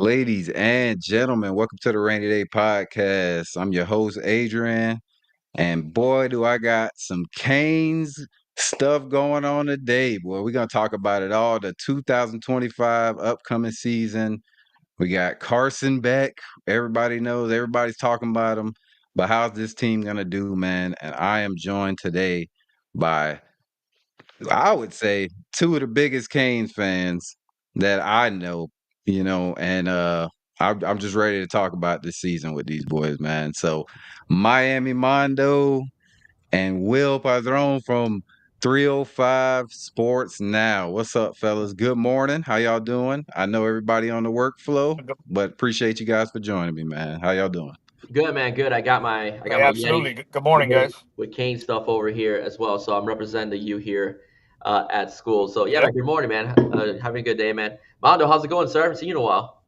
Ladies and gentlemen, welcome to the Rainy Day Podcast. I'm your host, Adrian, and boy, do I got some Canes stuff going on today. Boy, we're going to talk about it all. The 2025 upcoming season. We got Carson Beck. Everybody knows, everybody's talking about him. But how's this team going to do, man? And I am joined today by I would say two of the biggest Canes fans that I know, and I'm just ready to talk about this season with these boys, man. So Miami Mando and Will Padron from 305 Sports Now. What's up, fellas? Good morning. How y'all doing? I know everybody on the workflow, Good- but appreciate you guys for joining me, man. How y'all doing? Good man, good. I got my Absolutely. Yeti Good morning, with, guys. with Kane stuff over here as well. So I'm representing the U here at school. So yeah, Okay. man. Good morning, man. Having a good day, man. Mondo, how's it going, sir? Haven't seen you in a while.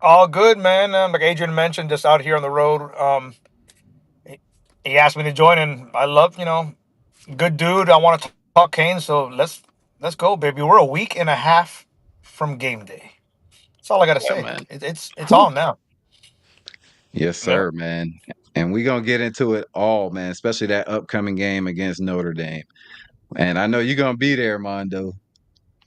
All good, man. Like Adrian mentioned, just out here on the road. He, he asked me to join, and I love, good dude. I want to talk Kane, so let's go, baby. We're a week and a half from game day. That's all I gotta Yeah, say. man. It's Whew. on now. Yes, Yeah. sir, man. And we're gonna get into it all, man, especially that upcoming game against Notre Dame. And I know you're gonna be there, Mondo.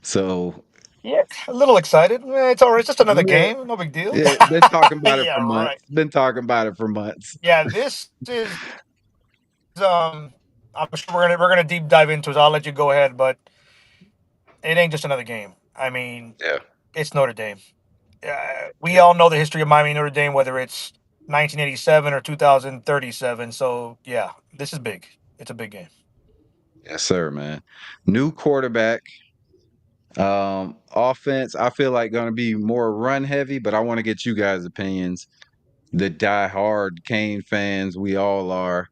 So Yeah. A little excited. It's all right. It's just another yeah, game. No big deal. yeah, been talking about it Yeah. for Right. months. Been talking about it for months. Yeah. This is um. I'm sure we're gonna deep dive into it. So I'll let you go ahead, but it ain't just another game. I mean, Yeah, it's Notre Dame. We all know the history of Miami Notre Dame, whether it's 1987 or 2037. So yeah, this is big. It's a big game. yes, sir, man. New quarterback. Offense. I feel like gonna be more run heavy, but I want to get you guys' opinions. The die-hard Kane fans, we all are.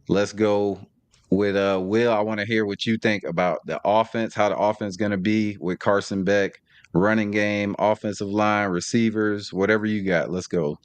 Let's go with Will. I want to hear what you think about the offense, how the offense going to be with Carson Beck, running game, offensive line, receivers, whatever you got. Let's go.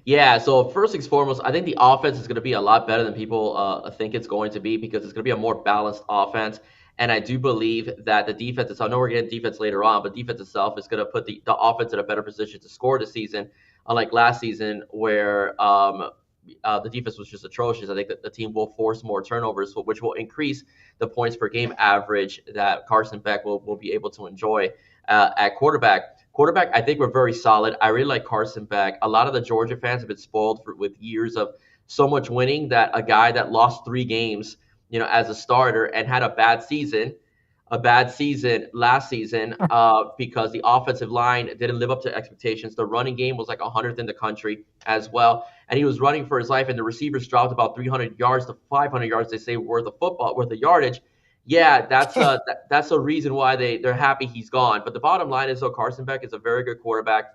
Yeah. So first and foremost, I think the offense is going to be a lot better than people think it's going to be because it's going to be a more balanced offense. And I do believe that the defense itself, I know we're getting defense later on, but defense itself is going to put the offense in a better position to score this season, unlike last season where the defense was just atrocious. I think that the team will force more turnovers, which will increase the points per game average that Carson Beck will be able to enjoy at quarterback. Quarterback, I think we're very solid. I really like Carson Beck. A lot of the Georgia fans have been spoiled with years of so much winning that a guy that lost 3 games, as a starter and had a bad season last season because the offensive line didn't live up to expectations. The running game was like 100th in the country as well, and he was running for his life, and the receivers dropped about 300 yards to 500 yards. They say worth of yardage. Yeah, that's a reason why they're happy he's gone. But the bottom line is, though, Carson Beck is a very good quarterback.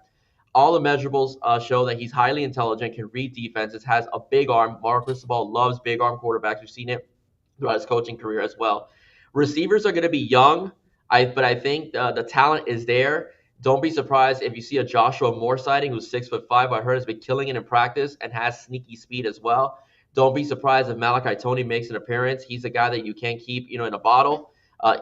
All the measurables show that he's highly intelligent, can read defenses, has a big arm. Mark Cristobal loves big arm quarterbacks. We've seen it throughout his coaching career as well. Receivers are going to be young, but I think the talent is there. Don't be surprised if you see a Joshua Moore sighting who's 6'5". I heard has been killing it in practice and has sneaky speed as well. Don't be surprised if Malachi Tony makes an appearance. He's a guy that you can't keep, in a bottle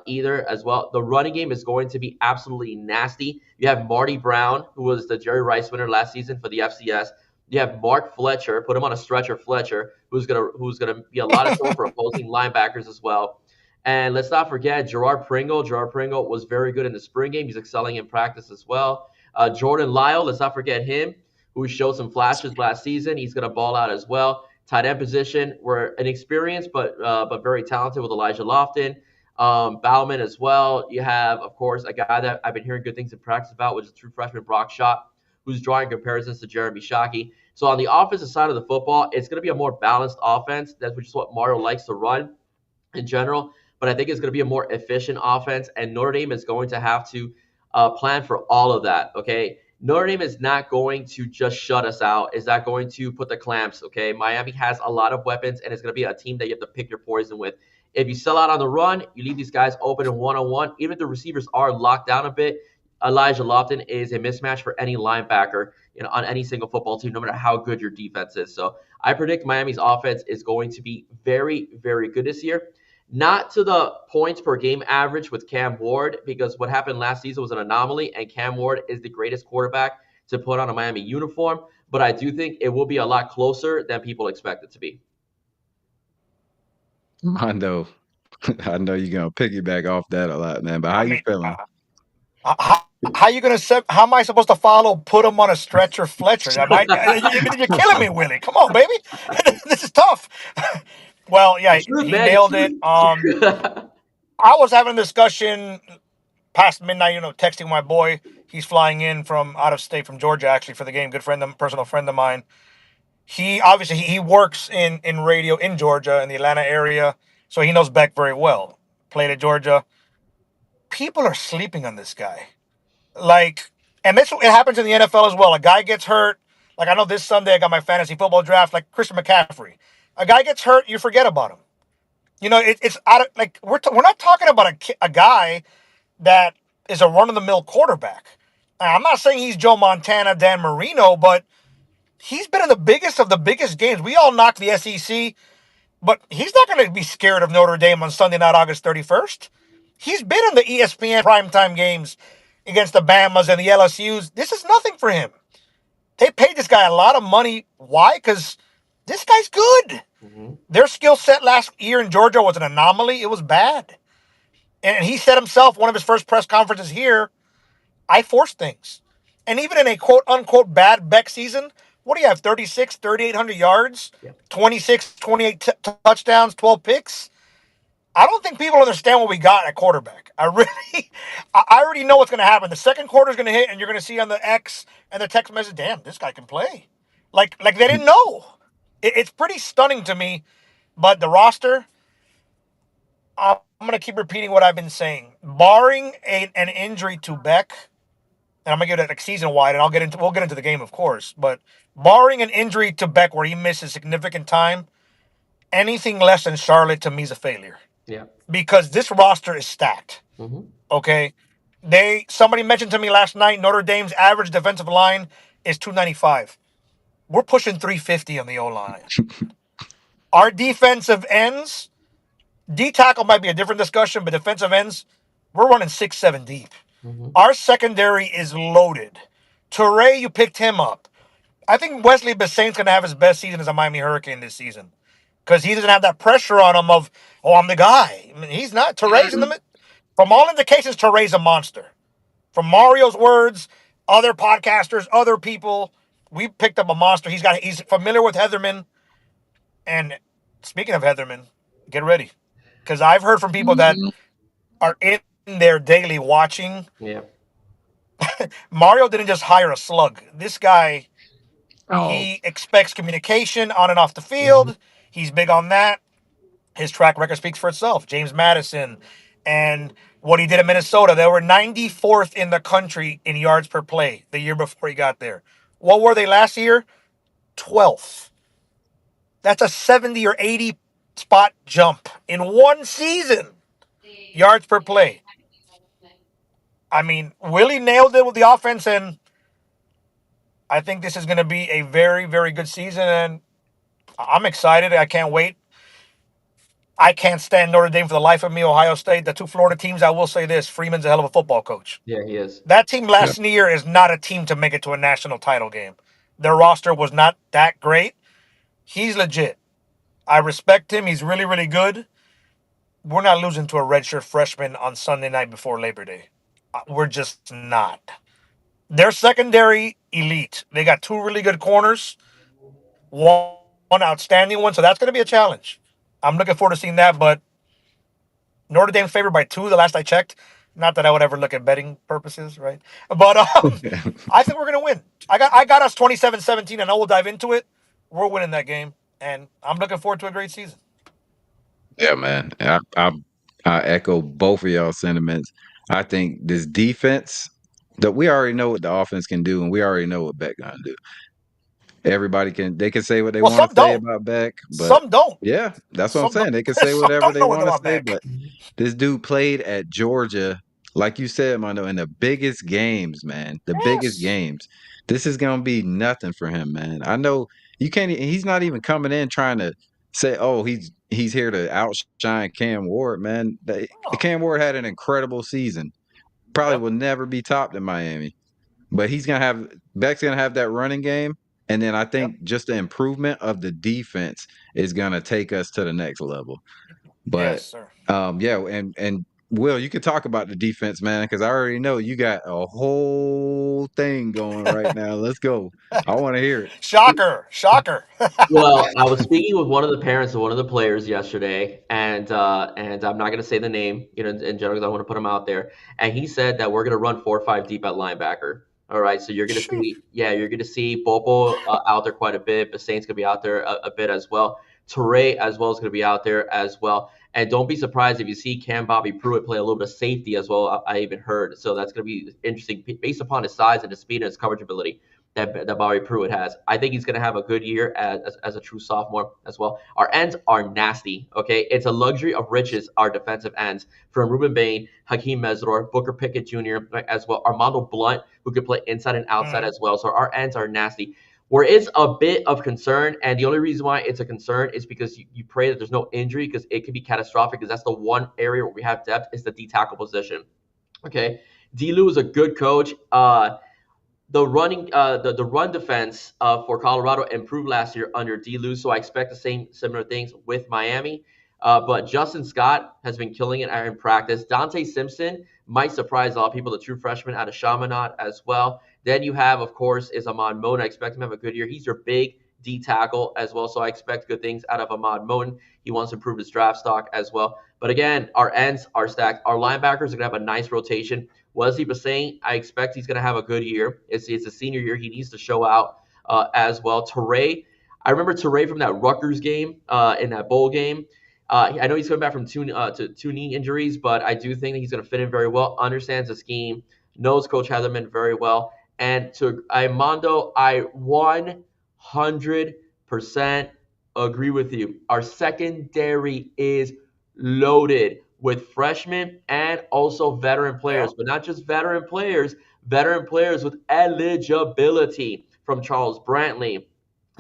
either as well. The running game is going to be absolutely nasty. You have Marty Brown, who was the Jerry Rice winner last season for the FCS. You have Mark Fletcher, put him on a stretcher, Fletcher, who's gonna be a lot of trouble for opposing linebackers as well. And let's not forget Gerard Pringle. Gerard Pringle was very good in the spring game. He's excelling in practice as well. Jordan Lyle, let's not forget him, who showed some flashes last season. He's going to ball out as well. Tight end position, we're inexperienced but very talented with Elijah Lofton. Bauman as well. You have, of course, a guy that I've been hearing good things in practice about, which is true freshman Brock Schott, who's drawing comparisons to Jeremy Shockey. So on the offensive side of the football, it's going to be a more balanced offense. That's which is what Mario likes to run in general. But I think it's going to be a more efficient offense, and Notre Dame is going to have to plan for all of that. Okay, Notre Dame is not going to just shut us out. Is not going to put the clamps. Okay, Miami has a lot of weapons, and it's going to be a team that you have to pick your poison with. If you sell out on the run, you leave these guys open in one-on-one. Even if the receivers are locked down a bit, Elijah Lofton is a mismatch for any linebacker, on any single football team, no matter how good your defense is. So I predict Miami's offense is going to be very, very good this year. Not to the points per game average with Cam Ward, because what happened last season was an anomaly, and Cam Ward is the greatest quarterback to put on a Miami uniform, but I do think it will be a lot closer than people expect it to be. Mando, I know you're gonna piggyback off that a lot, man. But how I you mean, feeling? how you gonna how am I supposed to follow? Put him on a stretcher, Fletcher. You're killing me, Willie. Come on, baby. This is tough. Well, The yeah, truth, he man. The nailed it. truth. I was having a discussion past midnight. Texting my boy. He's flying in from out of state, from Georgia, actually, for the game. Good friend, personal friend of mine. He obviously he works in radio in Georgia in the Atlanta area, so he knows Beck very well. Played at Georgia. People are sleeping on this guy. Like, and this it happens in the NFL as well. A guy gets hurt. Like I know this Sunday I got my fantasy football draft. Like Christian McCaffrey, a guy gets hurt, you forget about him. It's out of like we're not talking about a guy that is a run of the mill quarterback. I'm not saying he's Joe Montana, Dan Marino, but he's been in the biggest of the biggest games. We all knock the SEC, but he's not going to be scared of Notre Dame on Sunday night, August 31st. He's been in the ESPN primetime games against the Bamas and the LSUs. This is nothing for him. They paid this guy a lot of money. Why? Because this guy's good. Mm-hmm. Their skill set last year in Georgia was an anomaly. It was bad. And he said himself, one of his first press conferences here, I force things. And even in a quote unquote bad Beck season, what do you have? 36, 3,800 yards, 26, 28 touchdowns, 12 picks. I don't think people understand what we got at quarterback. I already know what's going to happen. The second quarter is going to hit, and you're going to see on the X and the text message, damn, this guy can play. Like they didn't know. It's pretty stunning to me. But the roster, I'm going to keep repeating what I've been saying. Barring an injury to Beck, and I'm gonna give it like season wide, and we'll get into the game, of course. But barring an injury to Beck where he misses significant time, anything less than Charlotte to me is a failure. Yeah. Because this roster is stacked. Mm-hmm. Okay. Somebody mentioned to me last night Notre Dame's average defensive line is 295. We're pushing 350 on the O line. Our defensive ends, D tackle might be a different discussion, but defensive ends, we're running 6-7 deep. Mm-hmm. Our secondary is loaded. Toure, you picked him up. I think Wesley Bissaint's going to have his best season as a Miami Hurricane this season because he doesn't have that pressure on him of, oh, I'm the guy. I mean, he's not. Toure's in the mid. From all indications, Toure's a monster. From Mario's words, other podcasters, other people, we picked up a monster. He's familiar with Heatherman. And speaking of Heatherman, get ready. Because I've heard from people that are in there daily watching. Yeah. Mario didn't just hire a slug. This guy, he expects communication on and off the field. Mm-hmm. He's big on that. His track record speaks for itself. James Madison and what he did in Minnesota. They were 94th in the country in yards per play the year before he got there. What were they last year? 12th. That's a 70 or 80 spot jump in one season. Yards per play. I mean, Willie nailed it with the offense, and I think this is going to be a very, very good season, and I'm excited. I can't wait. I can't stand Notre Dame for the life of me. Ohio State, the two Florida teams, I will say this. Freeman's a hell of a football coach. Yeah, he is. That team last year is not a team to make it to a national title game. Their roster was not that great. He's legit. I respect him. He's really, really good. We're not losing to a redshirt freshman on Sunday night before Labor Day. We're just not. Their secondary, elite. They got two really good corners, one outstanding one, so that's going to be a challenge. I'm looking forward to seeing that, but Notre Dame's favored by 2 the last I checked. Not that I would ever look at betting purposes, right? But I think we're going to win. I got us 27-17, and I will dive into it. We're winning that game, and I'm looking forward to a great season. Yeah, man. I echo both of y'all sentiments. I think this defense that we already know what the offense can do, and we already know what Beck gonna do. Everybody can say what they want to say about Beck, but some don't. Yeah, that's what I'm saying. They can say whatever they want to say, but this dude played at Georgia, like you said, Mando, in the biggest games, man. The biggest games. This is gonna be nothing for him, man. I know you can't. He's not even coming in trying to say, "Oh, he's here to outshine Cam Ward," man. Cam Ward had an incredible season. Probably will never be topped in Miami. but Beck's gonna have that running game, and then I Yep. think just the improvement of the defense is gonna take us to the next level. Yes, But sir. yeah, and Will, you could talk about the defense, man, because I already know you got a whole thing going right now. Let's go. I want to hear it. Shocker. Shocker. Well, I was speaking with one of the parents of one of the players yesterday, and I'm not going to say the name, in general, because I want to put him out there. And he said that we're going to run 4 or 5 deep at linebacker. All right, so you're going to Shoot. see, yeah, you're going to see Bobo out there quite a bit. Basane's going to be out there a bit as well. Teray as well is going to be out there as well. And don't be surprised if you see Cam Bobby Pruitt play a little bit of safety as well. I even heard, so that's going to be interesting based upon his size and his speed and his coverage ability that Bobby Pruitt has. I think he's going to have a good year as a true sophomore as well. Our ends are nasty, okay? It's a luxury of riches, our defensive ends, from Ruben Bain, Hakeem Mesror, Booker Pickett Jr., right, as well. Armando Blunt, who can play inside and outside Mhm. as well. So our ends are nasty. Where is a bit of concern, and the only reason why it's a concern is because you pray that there's no injury, because it could be catastrophic, because that's the one area where we have depth is the D tackle position. Okay, D. Lou is a good coach. The run defense for Colorado improved last year under D. Lou, so I expect the same similar things with Miami. But Justin Scott has been killing it in practice. Dante Simpson might surprise a lot of people, the true freshman out of Chaminade as well. Then you have, of course, is Ahmad Moten. I expect him to have a good year. He's your big D tackle as well, so I expect good things out of Ahmad Moten. He wants to improve his draft stock as well. But again, our ends are stacked. Our linebackers are going to have a nice rotation. Wesley Bassane, I expect he's going to have a good year. It's a senior year. He needs to show out as well. Teray, I remember Teray from that Rutgers game in that bowl game. I know he's coming back from two knee injuries, but I do think that he's going to fit in very well, understands the scheme, knows Coach Heatherman very well. And to Mando, I 100% agree with you. Our secondary is loaded with freshmen and also veteran Yep. players, but not just veteran players with eligibility from Charles Brantley, Yep.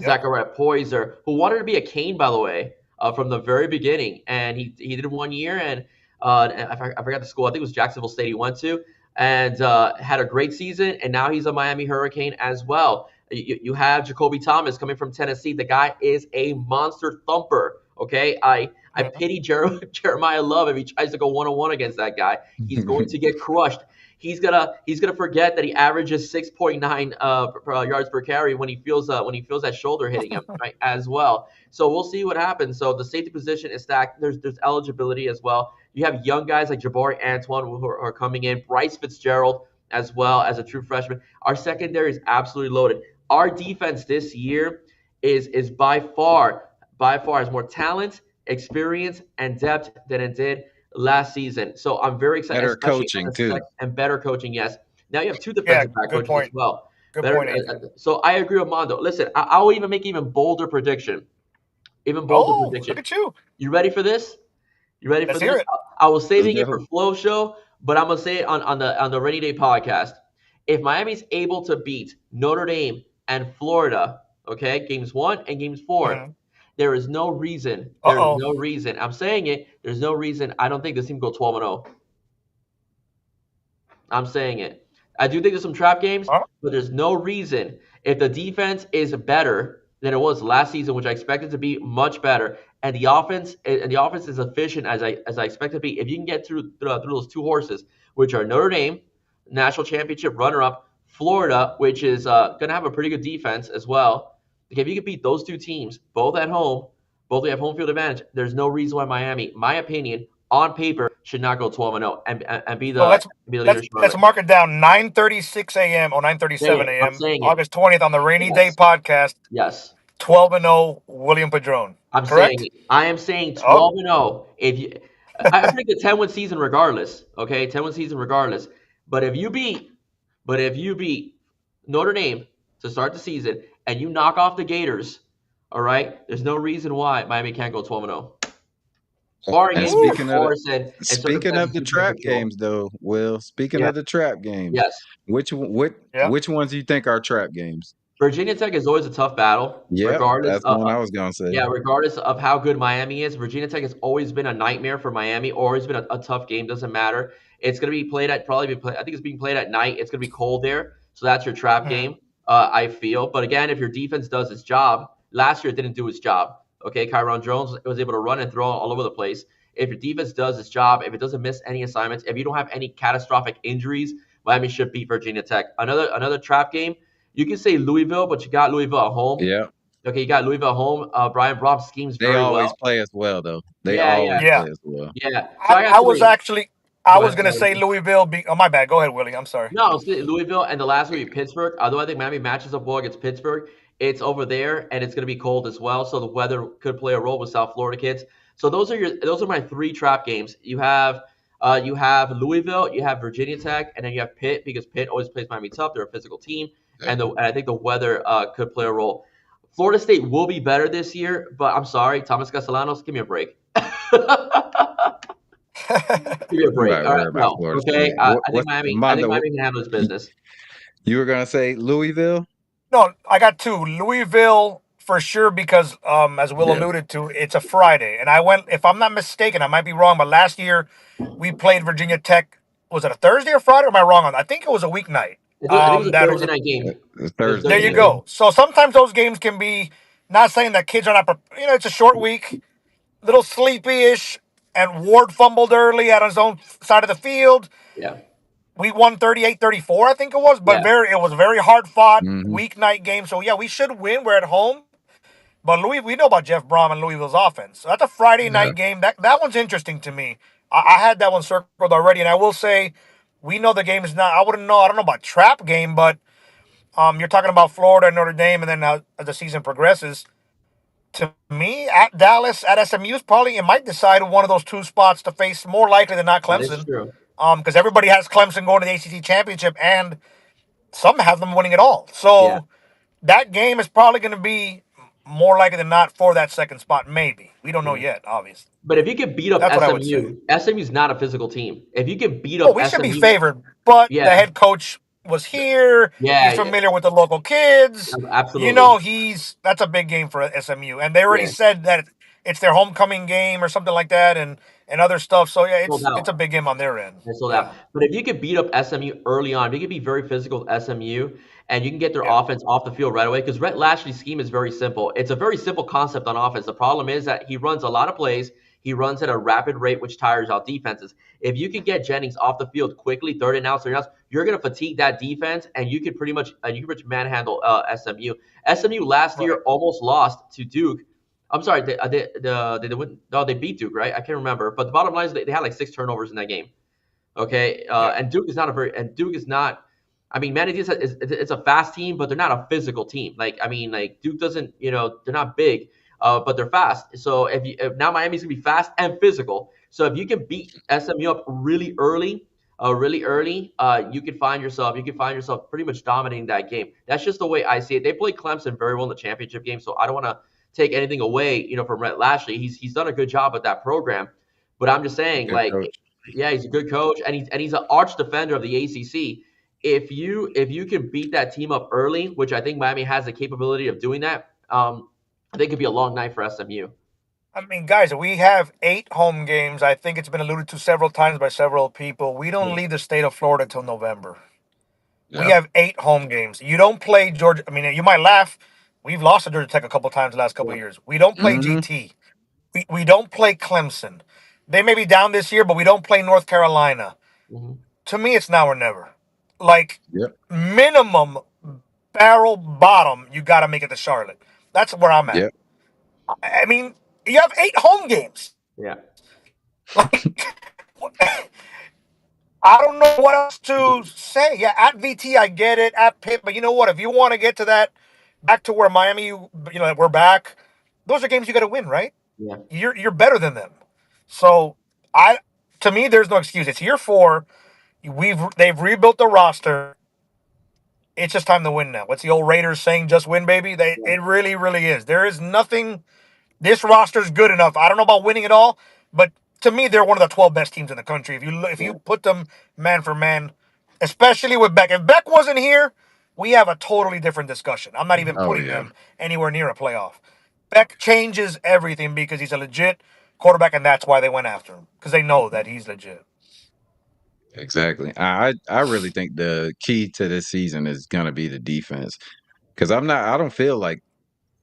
Zachariah Poyser, who wanted to be a Cane, by the way, from the very beginning. And he did 1 year, and I forgot the school. I think it was Jacksonville State he went to, and had a great season. And now he's a Miami Hurricane as well. You have Jacoby Thomas coming from Tennessee. The guy is a monster thumper. Okay, I Mhm. pity Jeremiah Love if he tries to go 1-on-1 against that guy. He's going to get crushed. He's gonna forget that he averages 6.9 yards per carry when he feels that shoulder hitting him, right, as well. So we'll see what happens. So the safety position is stacked. There's eligibility as well. You have young guys like Jabari Antoine who are coming in. Bryce Fitzgerald as well as a true freshman. Our secondary is absolutely loaded. Our defense this year is by far has more talent, experience, and depth than it did last season. So I'm very excited, Better especially coaching too. and better coaching. Yes. Now you have two Yeah. defensive back Good coaches as point. well. Good Better. point, Adrian. So I agree with Mondo. Listen, I will even make even bolder prediction. Even bolder Oh, look prediction. at you. You ready for this? You ready for Let's hear this? it. I was Let's saving it for go. Flow Show, but I'm gonna say it on the Rainy Day podcast. If Miami's able to beat Notre Dame and Florida, okay, games 1 and games 4, Mhm. there is no reason. There is Uh-oh. no reason. I'm saying it. There's no reason. I don't think this team go 12-0. I'm saying it. I do think there's some trap games, Huh? but there's no reason. If the defense is better than it was last season, which I expected to be much better, and the offense is efficient as I expect it to be, if you can get through those two horses, which are Notre Dame, national championship runner-up, Florida, which is going to have a pretty good defense as well. Like if you can beat those two teams, both at home, both they have home field advantage. There's no reason why Miami, my opinion, on paper, should not go 12-0 and be So the let's leader let's in let's Charlotte. mark it down. 9:36 a.m. or Saying 9:37 it. I'm a.m. saying it. August 20th on the Rainy Day Yes. podcast. Yes. 12-0 William Padron. I'm saying Correct? it. I am saying Oh. 12-0. If you, I predict a 10-win season regardless. Okay, 10-win season regardless. But if you beat Notre Dame to start the season and you knock off the Gators, all right, there's no reason why Miami can't go 12-0. Barring And Woo. injury, of speaking of the course, and speaking of circumstances the we can't trap control. games, though, Will. Speaking Yeah. of the trap games, Yes. which one- what Yeah. which ones do you think are trap games? Virginia Tech is always a tough battle, Yep, regardless that's the one I was gonna say. yeah, regardless of how good Miami is. Virginia Tech has always been a nightmare for Miami, always been a tough game. Doesn't matter. It's going to be played at I think it's being played at night. It's going to be cold there, So that's your trap Mm. game. I feel, but again, if your defense does its job, last year it didn't do its job. Okay, Kyron Jones was able to run and throw all over the place. If your defense does its job, if it doesn't miss any assignments, if you don't have any catastrophic injuries, Miami should beat Virginia Tech. Another trap game. You can say Louisville, but you got Louisville at home. Yeah. Okay, you got Louisville at home. Brian Brohm schemes They very always well. play as well, though. They Yeah, yeah, always Yeah. play as well. yeah. So I, I got I too was many. actually I Go was ahead. gonna say Louisville. Oh, my bad. Go ahead, Willie. I'm sorry. No, it's Louisville, and the last week Pittsburgh. Although I think Miami matches up well against Pittsburgh, it's over there, and it's going to be cold as well. So the weather could play a role with South Florida kids. So those are my three trap games. You have Louisville, you have Virginia Tech, and then you have Pitt because Pitt always plays Miami tough. They're a physical team, Yeah. and I think the weather could play a role. Florida State will be better this year, but I'm sorry, Thomas Castellanos, give me a break. Give me a You break. gotta All right, worry about no, Florida okay. State. I think Miami. I think Mando? Miami can handle his business. You were gonna say Louisville? No, I got two. Louisville for sure because as Will Yeah. alluded to, it's a Friday. And I went if I'm not mistaken, I might be wrong, but last year we played Virginia Tech. Was it a Thursday or Friday? Or am I wrong on that? I think it was a weeknight. I think it was a That was Thursday a, night game. It's It was a there Thursday Thursday. you night Yeah. game. go. So sometimes those games can be not saying that kids are not it's a short week, little sleepy-ish, and Ward fumbled early at his own side of the field. Yeah, We won 38-34, I think it was, but yeah, it was a very hard fought Hmm. weeknight game. So yeah, we should win. We're at home. But we know about Jeff Brom and Louisville's offense. So that's a Friday Yeah. night game. That one's interesting to me. I had that one circled already, and I will say, we know the game is not. I wouldn't know. I don't know about trap game, but you're talking about Florida and Notre Dame, and then as the season progresses, to me, at Dallas, at SMU, is probably it might decide one of those two spots to face more likely than not that is Clemson. true. Because everybody has Clemson going to the ACC championship, and some have them winning it all. Yeah, So that game is probably going to be more likely than not for that second spot. Maybe we don't know yeah. yet. Obviously, But if you can beat up that's what I would say. SMU, SMU's not a physical team. If you can beat Oh, up we should be SMU, favored, but the yeah, head coach was here. yeah, He's yeah, familiar with the local kids. absolutely. He's that's a big game for SMU, and they already Yeah, said that it's their homecoming game or something like that, and other stuff. So yeah, sold it's a out. big game on their end. They're sold out. Yeah, But if you could beat up SMU early on, if you could be very physical with SMU, and you can get their yeah, offense off the field right away, because Rhett Lashley's scheme is very simple. It's a very simple concept on offense. The problem is that he runs a lot of plays. He runs at a rapid rate, which tires out defenses. If you can get Jennings off the field quickly, third and outs, you're going to fatigue that defense, and you can pretty much manhandle SMU. SMU last right. year almost lost to Duke. I'm sorry, they win, no, they beat Duke, right? I can't remember. But the bottom line is they had like 6 turnovers in that game. Okay, Yeah, and Duke is not. I mean, Manny Diaz it's a fast team, but they're not a physical team. Like I mean, like Duke doesn't, they're not big, but they're fast. So if now Miami's gonna be fast and physical. So if you can beat SMU up really early, you can find yourself pretty much dominating that game. That's just the way I see it. They played Clemson very well in the championship game, so I don't want to take anything away, from Rhett Lashley. He's done a good job with that program, but I'm just saying, Good like, coach. yeah, he's a good coach, and he's an arch defender of the ACC. If you can beat that team up early, which I think Miami has the capability of doing that, I think it could be a long night for SMU. I mean, guys, we have 8 home games. I think it's been alluded to several times by several people. We don't Yeah, leave the state of Florida till November. We Yeah. have 8 home games. You don't play Georgia. I mean, you might laugh. We've lost to Georgia Tech a couple times the last couple yeah, of years. We don't play Hmm. GT. We don't play Clemson. They may be down this year, but we don't play North Carolina. hmm To me, it's now or never. Like Yep. minimum barrel bottom, you got to make it to Charlotte. That's where I'm at. Yep. I mean, you have 8 home games. yeah, Like I don't know what else to say. Yeah, at VT, I get it. At Pitt, but you know what? If you want to get to that, back to where Miami, we're back. Those are games you got to win, right? yeah, You're better than them. So I, to me, there's no excuse. It's year 4. They've rebuilt the roster. It's just time to win now. What's the old Raiders saying? Just win, baby. yeah, It really, really is. There is nothing. This roster's good enough. I don't know about winning it all, but to me, they're one of the 12 best teams in the country. If yeah, you put them man for man, especially with Beck. If Beck wasn't here, we have a totally different discussion. I'm not even mhm, Oh putting yeah. them anywhere near a playoff. Beck changes everything because he's a legit quarterback, and that's why they went after him because they know that he's legit. Exactly. I really think the key to this season is gonna be the defense because I don't feel like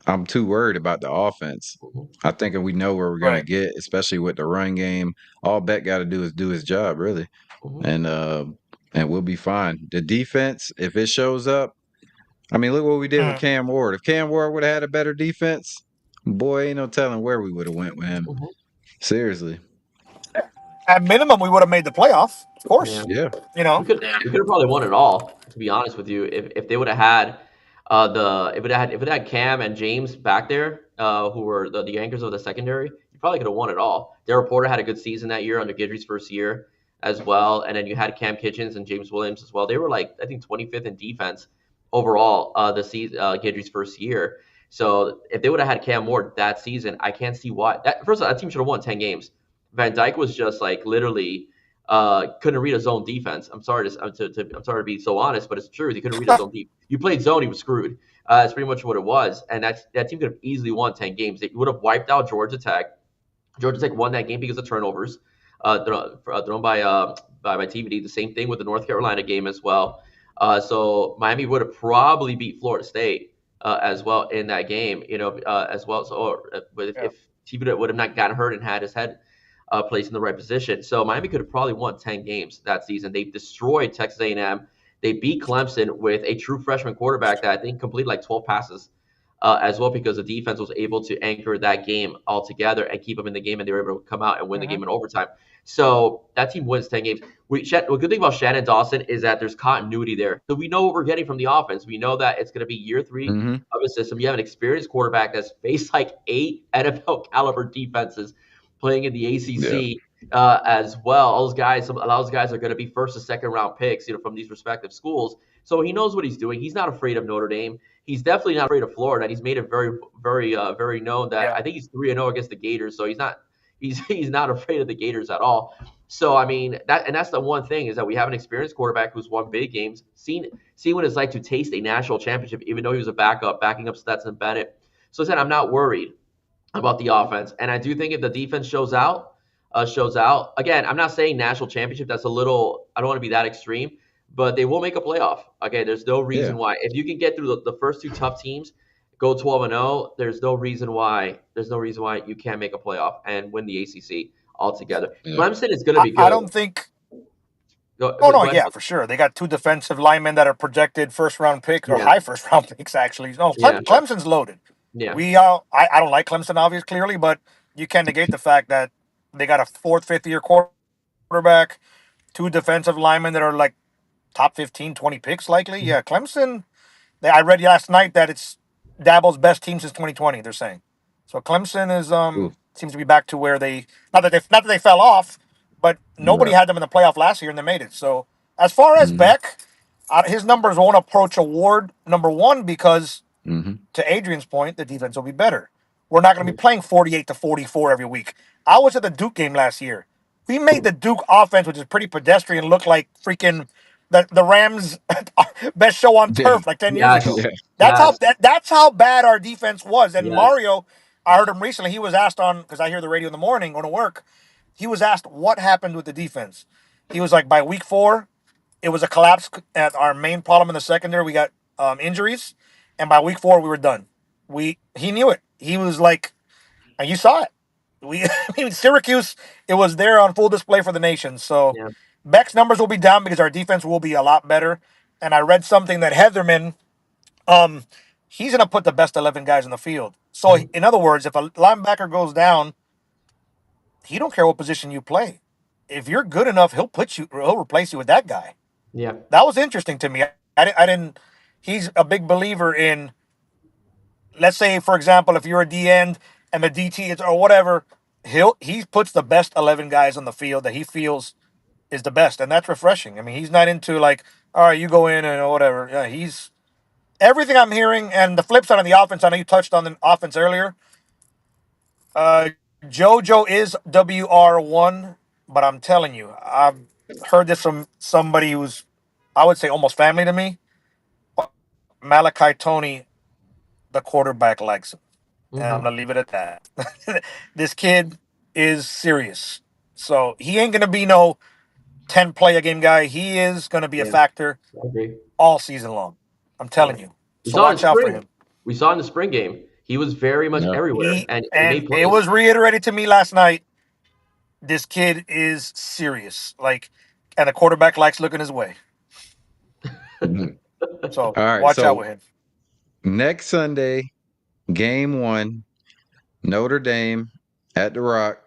I'm too worried about the offense. Mhm. I think we know where we're gonna Right. get, especially with the run game. All Beck got to do is do his job, really, Mhm. and uh, and we'll be fine. The defense, if it shows up, I mean, look what we did with Mm. Cam Ward. If Cam Ward would have had a better defense, boy, ain't no telling where we would have went with him. Mhm. Seriously. At minimum, we would have made the playoffs, of Yeah. course. Yeah. You We know. could we could have probably won it all, to be honest with you, if they would have had the if it had Cam and James back there, who were the anchors of the secondary, you probably could have won it all. Darryl Porter had a good season that year under Guidry's first year as well, and then you had Cam Kitchens and James Williams as well. They were like I think 25th in defense overall the season Guidry's first year. So if they would have had Cam Ward that season, I can't see why. First of all, that team should have won 10 games. Van Dyke was just like literally couldn't read a zone defense. I'm sorry to be so honest, but it's true. He couldn't read a zone deep. You played zone, he was screwed. That's pretty much what it was, and that team could have easily won 10 games. They would have wiped out Georgia Tech. Georgia Tech won that game because of turnovers thrown by TVD. The same thing with the North Carolina game as well. So Miami would have probably beat Florida State as well in that game, as well. So, but Yeah. if TVD would have not gotten hurt and had his head placed in the right position, so Miami could have probably won 10 games that season. They destroyed Texas A&M. They beat Clemson with a true freshman quarterback that I think completed like 12 passes as well because the defense was able to anchor that game altogether and keep them in the game, and they were able to come out and win the Hmm. game in overtime. So that team wins 10 games. The good thing about Shannon Dawson is that there's continuity there. So we know what we're getting from the offense. We know that it's going to be year three Hmm. of a system. You have an experienced quarterback that's faced like 8 NFL caliber defenses playing in the Yeah. ACC as well. All those guys, a lot of those guys are going to be first and second round picks, from these respective schools. So he knows what he's doing. He's not afraid of Notre Dame. He's definitely not afraid of Florida, and he's made it very known that Yeah. I think he's 3-0 against the Gators. So he's not afraid of the Gators at all. So I mean that's the one thing is that we have an experienced quarterback who's won big games, seen what it's like to taste a national championship, even though he was a backup, backing up Stetson Bennett. So I said I'm not worried about the offense. And I do think if the defense shows out again, I'm not saying national championship. That's a little. I don't want to be that extreme, but they will make a playoff. Okay, there's no Yeah. reason why. If you can get through the first two tough teams, go 12-0. There's no reason why. There's no reason why you can't make a playoff and win the ACC altogether. Yeah. Clemson is going to I, be I good. don't think. Oh no, Go ahead. yeah, for sure. They got two defensive linemen that are projected first round picks or Yeah, high first round picks. Actually, no, yeah, Clemson's loaded. yeah, I don't like Clemson, obviously, clearly, but you can't negate the fact that they got a fourth, fifth year quarterback, two defensive linemen that are like top 15, 20 picks likely. Yeah, Clemson. I read last night that it's Dabo's best team since 2020. They're saying so. Clemson is Ooh. seems to be back to where they not that they fell off, but nobody Yeah. had them in the playoff last year and they made it. So as far as Hmm. Beck, his numbers won't approach award number one because Hmm. to Adrian's point, the defense will be better. We're not going to be playing 48 to 44 every week. I was at the Duke game last year. We made the Duke offense, which is pretty pedestrian, look like freaking the Rams' best show on Yeah. turf like 10 years ago. yes, Yeah. yes, That's how bad our defense was. And yes. Mario, I heard him recently. He was asked on because I hear the radio in the morning going to work. He was asked what happened with the defense. He was like, by week 4, it was a collapse at our main problem in the secondary. We got injuries, and by week 4 we were done. He knew it. He was like, and you saw it. We I mean, Syracuse, it was there on full display for the nation. So Yeah. Beck's numbers will be down because our defense will be a lot better. And I read something that Heatherman, um, he's gonna put the best 11 guys in the field. So Mhm. in other words, if a linebacker goes down, he don't care what position you play. If you're good enough, he'll replace you with that guy. Yeah. That was interesting to me. I didn't. He's a big believer in. Let's say, for example, if you're a D end and the DT is or whatever, he puts the best 11 guys on the field that he feels is the best, and that's refreshing. I mean, he's not into like, all right, you go in and whatever. Yeah, he's everything I'm hearing. And the flip side on the offense, I know you touched on the offense earlier. Uh, JoJo is WR1, but I'm telling you, I've heard this from somebody who's, I would say, almost family to me. Malachi Tony, the quarterback, likes him. And I'm Hmm. gonna leave it at that. This kid is serious, so he ain't gonna be no. 10 play a game guy. He is going to be a Yeah, factor I agree. all season long. I'm Yeah, telling you. we So saw it in watch out for spring. him. We saw it in the spring game. He was very much Yeah. everywhere, and he And made it plays. was reiterated to me last night. This kid is serious. Like, and the quarterback likes looking his way. Mhm. So All right. watch out So with him. next Sunday, game one, Notre Dame at the Rock.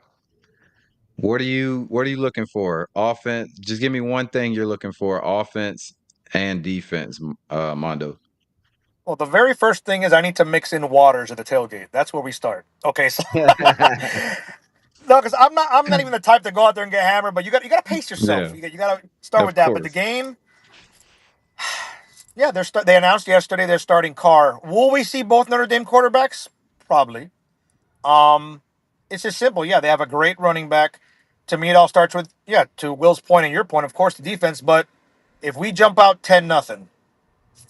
What are you looking for? Offense. Just give me one thing you're looking for: offense and defense. Mondo. Well, the very first thing is I need to mix in waters at the tailgate. That's where we start. Okay, so no, because I'm not even the type to go out there and get hammered. But you got to pace yourself. Yeah, You got to start of with that. But the course. game, yeah, they announced yesterday they're starting Carr. Will we see both Notre Dame quarterbacks? Probably. Um, it's just simple. Yeah, they have a great running back. To me, it all starts with to Will's point and your point, of course, the defense. But if we jump out 10-0,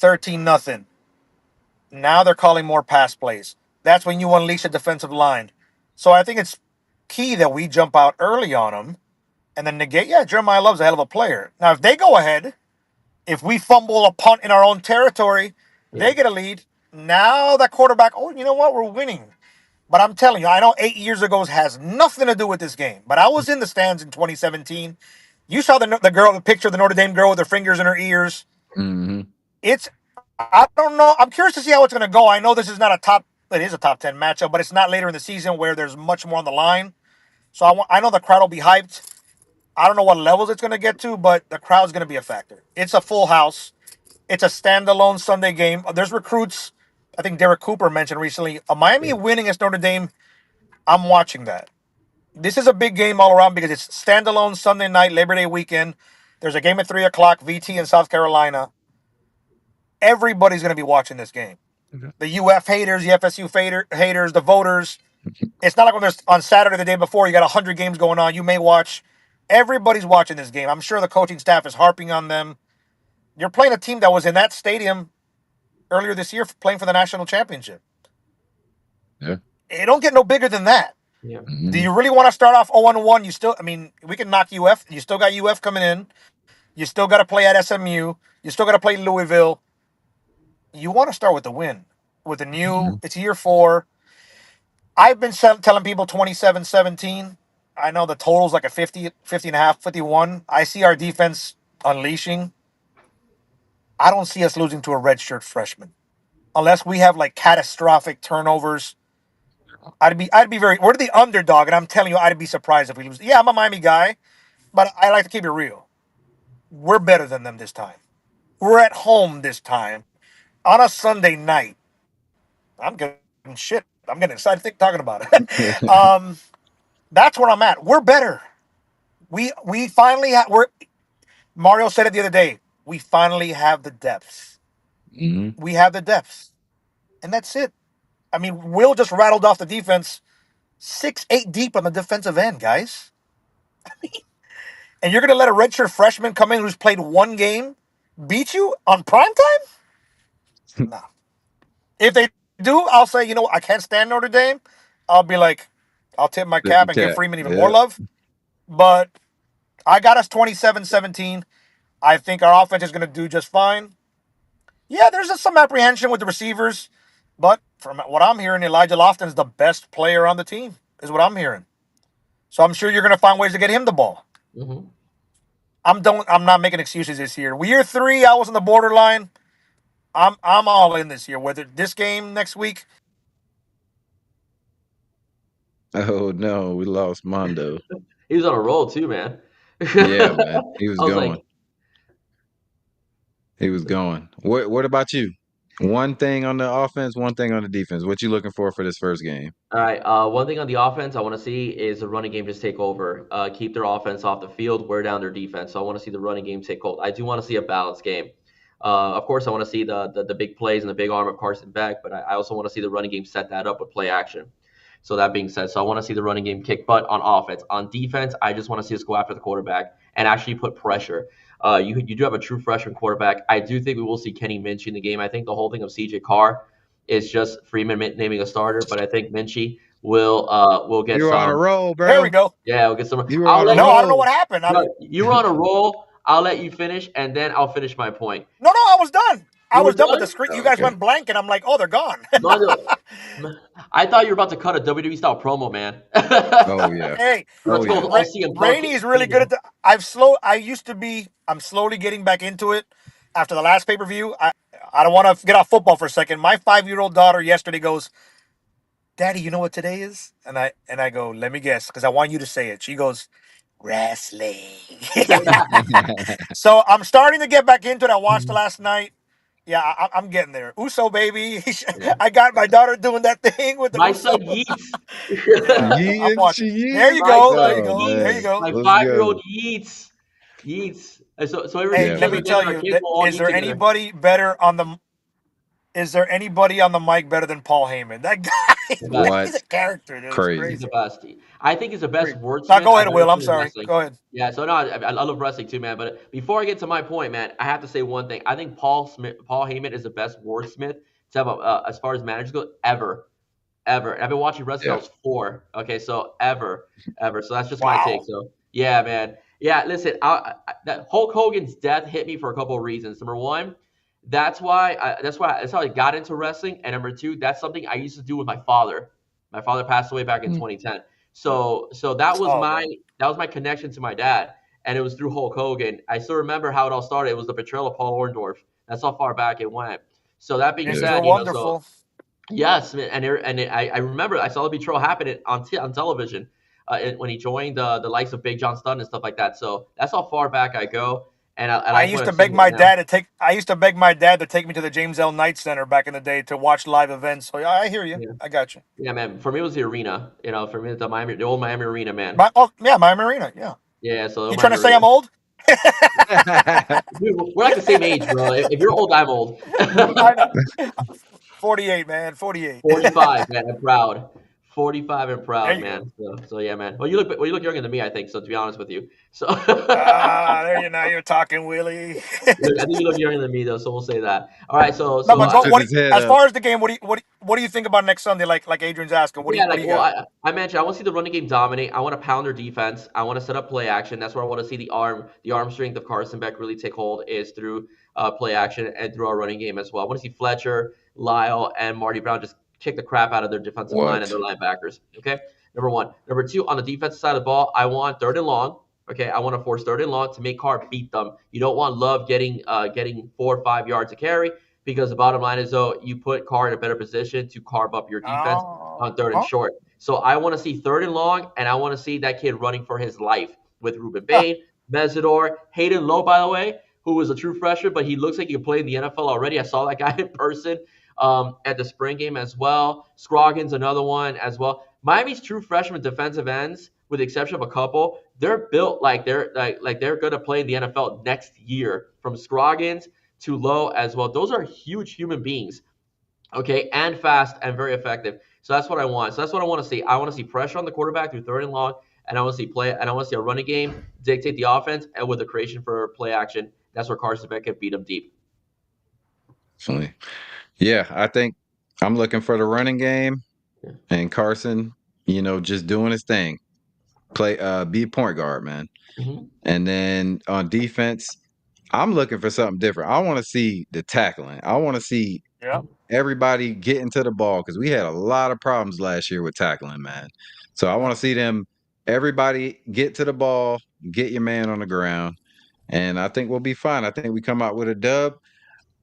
13-0, now they're calling more pass plays. That's when you unleash a defensive line. So I think it's key that we jump out early on them and then negate. Yeah, Jeremiah Love's a hell of a player. Now, if they go ahead, if we fumble a punt in our own territory, Yeah, they get a lead. Now that quarterback, oh, you know what? We're winning. But I'm telling you, I know 8 years ago has nothing to do with this game. But I was in the stands in 2017. You saw the girl, the picture of the Notre Dame girl with her fingers in her ears. Hmm. It's I don't know. I'm curious to see how it's going to go. I know this is not a top. It is a top 10 matchup, but it's not later in the season where there's much more on the line. So I know the crowd will be hyped. I don't know what levels it's going to get to, but the crowd's going to be a factor. It's a full house. It's a standalone Sunday game. There's recruits. I think Derek Cooper mentioned recently a Miami yeah, winning against Notre Dame. I'm watching that. This is a big game all around because it's standalone Sunday night, Labor Day weekend. There's a game at 3 o'clock, VT in South Carolina. Everybody's going to be watching this game. The UF haters, the FSU haters, the voters. It's not like when there's on Saturday the day before you got 100 games going on. You may watch. Everybody's watching this game. I'm sure the coaching staff is harping on them. You're playing a team that was in that stadium earlier this year playing for the national championship. Yeah. It don't get no bigger than that. yeah. Do Hmm. you really want to start off 0-1? You still, I mean, we can knock UF. You still got UF coming in. You still got to play at SMU. You still got to play Louisville. You want to start with the win. With the new, Hmm. it's year four. I've been telling people 27-17. I know the total's like a 50, 50 and a half, 51. I see our defense unleashing. I don't see us losing to a redshirt freshman unless we have like catastrophic turnovers. I'd be very. We're the underdog, and I'm telling you, I'd be surprised if we lose. Yeah, I'm a Miami guy, but I like to keep it real. We're better than them this time. We're at home this time on a Sunday night. I'm getting shit. I'm getting excited talking about it. That's where I'm at. We're better. We finally have. We're Mario said it the other day. We finally have the depth. Hmm. We have the depth, and that's it. I mean, Will just rattled off the defense 6, 8 deep on the defensive end, guys. And you're going to let a redshirt freshman come in who's played one game beat you on prime time? No. If they do, I'll say, I can't stand Notre Dame. I'll be like, I'll tip my Tip the cap and give cap. Freeman even more Yeah. love. But I got us 27-17. I think our offense is going to do just fine. Yeah, there's just some apprehension with the receivers. But from what I'm hearing, Elijah Lofton's the best player on the team, is what I'm hearing. So I'm sure you're going to find ways to get him the ball. Hmm. I'm not making excuses this year. Year three, I was on the borderline. I'm all in this year. Whether this game next week, Oh no, we lost Mondo. He was on a roll too, man. Yeah, man. I He was was going. like, He was going. What about you? One thing on the offense, one thing on the defense. What you looking for this first game? all right. One thing on the offense I want to see is the running game just take over, keep their offense off the field, wear down their defense. So I want to see the running game take hold. I do want to see a balanced game. Of course, I want to see the big plays and the big arm of Carson Beck, but I also want to see the running game set that up with play action. So that being said, so I want to see the running game kick butt on offense. On defense, I just want to see us go after the quarterback and actually put pressure. You do have a true freshman quarterback. I do think we will see Kenny Minchie in the game. I think the whole thing of CJ Carr is just Freeman naming a starter, but I think Minchie we'll get You were on a some. roll, There we bro. go. Yeah, we'll get some. You were I'll on a let No, I don't know roll. what happened. no, you were on a roll. I'll let you finish, and then I'll finish my point. No, I was done. I You were was done, but the done, screen. You guys Okay. went blank, and I'm like, oh, they're gone. Mando. I thought you were about to cut a WWE style promo, man. Oh yeah. Hey, You're about Oh to go yeah. with all CM Punk. Rainey is really good at the. I used to be. I'm slowly getting back into it. After the last pay per view, I don't want to get off football for a second. My 5-year-old daughter yesterday goes, "Daddy, you know what today is?" And I go, "Let me guess, because I want you to say it." She goes, "Wrestling." So I'm starting to get back into it. I watched it last night. Yeah, I'm getting there. Uso baby, I got my daughter doing that thing with the My Uso. son Yeats. Yeah, I'm Yeet and watching. There Yeet. you My go. son There you Oh go. There you Yeats. man. go. My Let's go. 5-year-old Yeats. Yeats. And so every Hey, two let Yeah. me children tell are you, kids will all is eat there together. anybody better on the? Is there anybody on the mic better than Paul Heyman? That guy, The man, best. he's What? a character, dude. It's He's Crazy. the crazy. best. I think he's the best Crazy. Now wordsmith go I've ahead, ever Will. I'm seen in sorry. wrestling. Go ahead. Yeah, so no, I love wrestling too, man. But before I get to my point, man, I have to say one thing. I think Paul Heyman is the best wordsmith to have as far as managers go ever, ever. I've been watching wrestling since I Yeah. was 4. Okay, so ever. So that's just my take. Wow. So yeah, man. Yeah, listen, that Hulk Hogan's death hit me for a couple of reasons. Number one, that's how I got into wrestling, and number two, that's something I used to do with my father. My father passed away back in Mm. 2010. So that was Oh my man. connection to my dad, and it was through Hulk Hogan. I still remember how it all started. It was the betrayal of Paul Orndorff. That's how far back it went. So that being Yeah. Mr. said, so Wonderful. yes, I remember I saw the betrayal happen on television when he joined the likes of Big John Studd and stuff like that. So that's how far back I go, and I I like what used I've to seen beg with my him. dad to take. I used to beg my dad to take me to the James L. Knight Center back in the day to watch live events. So yeah, I hear you. Yeah, I got you. yeah, man. For me, it was the arena. For me, the old Miami Arena, man. Oh yeah, my Marina. Yeah. Yeah, so the You old trying Miami to say Arena. I'm old? Dude, we're like the same age, bro. If you're old, I'm old. I know. 48, man. 48. 45, man. I'm proud. 45 and There proud, you go. man. So yeah, man. Well, you look younger than me, I think. So to be honest with you, so Ah, there you now. You're talking, Willie. I think you look younger than me, though. So we'll say that. All right. So No, so but He's go. putting What? his head As up. far as the game, what do you think about next Sunday? Like Adrian's asking. yeah, What do like you well, got? I mentioned I want to see the running game dominate. I want to pound their defense. I want to set up play action. That's where I want to see the arm strength of Carson Beck really take hold is through play action and through our running game as well. I want to see Fletcher, Lyle, and Marty Brown just kick the crap out of their defensive line and What? their linebackers. Okay, number one. Number two, on the defensive side of the ball, I want third and long. Okay, I want to force third and long to make Carr beat them. You don't want Love getting 4 or 5 yards to carry because the bottom line is though you put Carr in a better position to carve up your defense Oh, on third and huh? short. So I want to see third and long, and I want to see that kid running for his life with Ruben Huh. Bain, Mesidor, Hayden Lowe, by the way, who was a true freshman, but he looks like he can play in the NFL already. I saw that guy in person at the spring game as well. Scroggins, another one as well. Miami's true freshman defensive ends, with the exception of a couple, they're built like they're going to play in the NFL next year. From Scroggins to Lowe as well, those are huge human beings. Okay, and fast and very effective. So that's what I want. So that's what I want to see. I want to see pressure on the quarterback through third and long, and I want to see play, and I want to see a running game dictate the offense, and with the creation for play action, that's where Carson Beck can beat them deep. Definitely. Yeah, I think I'm looking for the running game Yeah. and Carson, just doing his thing. Be a point guard, man. Mm-hmm. And then on defense, I'm looking for something different. I want to see the tackling. I want to see Yeah. everybody getting to the ball because we had a lot of problems last year with tackling, man. So I Yeah. want to see everybody get to the ball, get your man on the ground, and I think we'll be fine. I think we come out with a dub.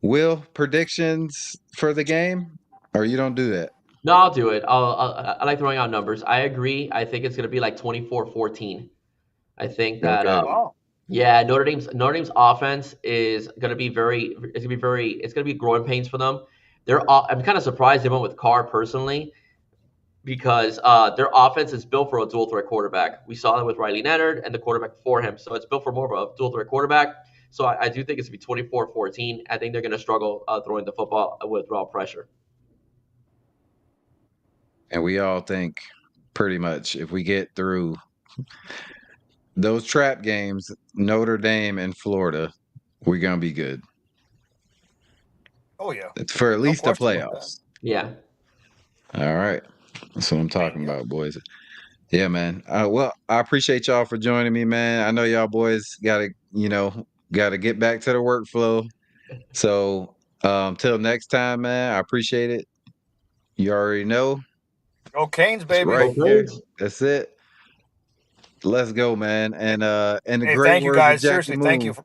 Will, predictions for the game? Or you don't do that? No, I'll do it. I like throwing out numbers. I agree. I think it's going to be like 24-14. I think that Okay. Wow. yeah, Notre Dame's offense is going to be it's going to be growing pains for them. I'm kind of surprised they went with Carr personally because their offense is built for a dual threat quarterback. We saw that with Riley Leonard and the quarterback before him. So it's built for more of a dual threat quarterback. So I do think it's going to be 24-14. I think they're going to struggle throwing the football with raw pressure. And we all think pretty much if we get through those trap games, Notre Dame and Florida, we're gonna be good Oh yeah. for at No least the question about that. playoffs. Yeah. All right. That's what I'm talking Bingo. about, boys. Yeah, man. Well, I appreciate y'all for joining me, man. I know y'all boys gotta get back to the workflow. So till next time, man. I appreciate it. You already know. Go Canes, It's baby. right Go here. Canes. That's it. Let's go, man. And the Hey, great thank you words of guys. Jackie Seriously, thank Moon. you.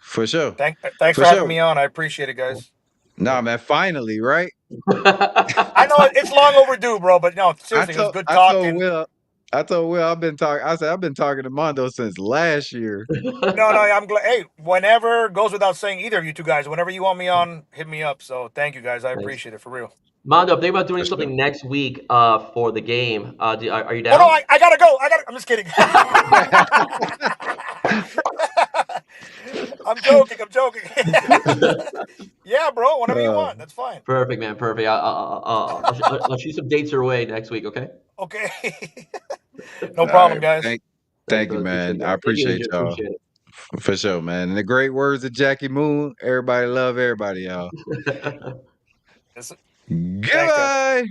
For sure. Thanks For for having sure. me on. I appreciate it, guys. Nah, man, finally, right? I know it's long overdue, bro, but no, seriously, it was good I told talking. Will, I've been talking. I said I've been talking to Mando since last year. No, I'm glad. Hey, whenever goes without saying, either of you two guys, whenever you want me on, hit me up. So thank you guys. I Thanks. appreciate it for real. Mando, I'm thinking about doing For sure. something next week for the game. Are you Oh no, down? I gotta go. I'm just kidding. I'm joking. I'm joking. Yeah, bro. Whenever you Uh, want, that's fine. Perfect, man. Perfect. I'll shoot some dates your way next week. Okay. Okay. all No problem, right. guys. Thanks, Thank you, brother. Appreciate man. it, I guys. Thank you, appreciate Adrian. y'all Appreciate for sure, man. And the great words of Jackie Moon. Everybody love everybody, y'all. it. Yes, thanks, guys. Goodbye.